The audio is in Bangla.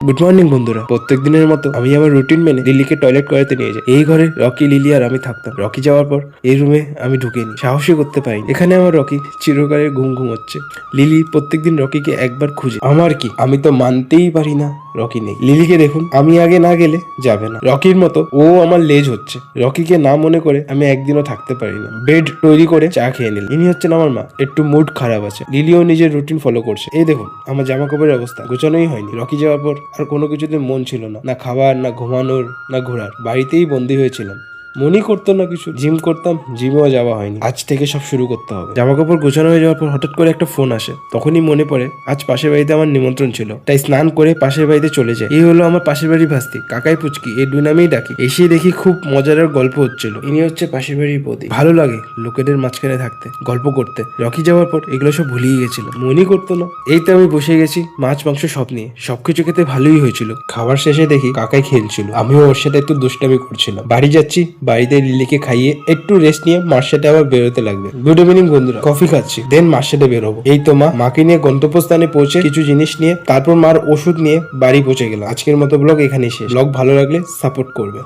গুড মর্নিং বন্ধুরা। প্রত্যেক দিনের মতো আমি আমার রুটিন মেনে লিলিকে টয়লেট করাতে নিয়ে যাই। এই ঘরে রকি, লিলি আর আমি থাকতাম। রকি যাওয়ার পর এই রুমে আমি ঢুকিনি, সাহসী করতে পারিনি। এখানে আমার রকি চিরকালের ঘুম হচ্ছে। লিলি প্রত্যেকদিন রকিকে একবার খুঁজে। আমার কি, আমি তো মানতেই পারি না রকি নেই। লিলিকে দেখুন, আমি আগে না গেলে যাবে না। রকির মতো ও আমার লেজ হচ্ছে। রকিকে না মনে করে আমি একদিনও থাকতে পারি না। বেড তৈরি করে চা খেয়ে নিল। ইনি হচ্ছেন আমার মা। একটু মুড খারাপ আছে। লিলিও নিজের রুটিন ফলো করছে। এই দেখুন আমার জামা কাপড়ের অবস্থা, গোছানোই হয়নি। রকি যাওয়ার পর আর কোনো কিছুতে মন ছিল না, না খাবার, না ঘুমানোর, না ঘোরার। বাড়িতেই বন্দি হয়েছিলাম। মনই করতো না কিছু। জিম করতাম, জিমেও যাওয়া হয়নি। আজ থেকে সব শুরু করতে হবে। জামা কাপড় গোছানো হয়ে যাওয়ার পর হঠাৎ করে একটা ফোন আসে। তখনই মনে পড়ে আজ পাশের বাড়িতে আমার নিমন্ত্রণ ছিল। তাই স্নান করে পাশের বাড়িতে চলে যায়। এই হলো আমার পাশের বাড়ির ভাস্তি, কাকাই পুচকি, এই দুই নামেই ডাকি। এসে দেখি খুব মজার গল্প হচ্ছিল। ইনি হচ্ছে পাশের বাড়ির বৌদি। ভালো লাগে লোকেদের মাঝখানে থাকতে, গল্প করতে। রকি যাওয়ার পর এগুলো সব ভুলিয়ে গেছিল, মনই করতো না। এই তো আমি বসে গেছি মাছ মাংস সব নিয়ে। সবকিছু খেতে ভালোই হয়েছিল। খাবার শেষে দেখি কাকাই খেলছিল, আমিও ওর সাথে একটু দুষ্টামি করছিলাম। বাড়ি যাচ্ছি, বাড়িতে লিলিকে খাইয়ে একটু রেস্ট নিয়ে মার সাথে আবার বেরোতে লাগবে। গুড ইভিনিং বন্ধুরা, কফি খাচ্ছি, দেন মার সাথে বেরোবো। এই তো মাকে নিয়ে গন্তব্যস্থানে পৌঁছে কিছু জিনিস নিয়ে তারপর মার ওষুধ নিয়ে বাড়ি পৌঁছে গেলাম। আজকের মতো ব্লগ এখানেই শেষ। ব্লগ ভালো লাগলে সাপোর্ট করবে।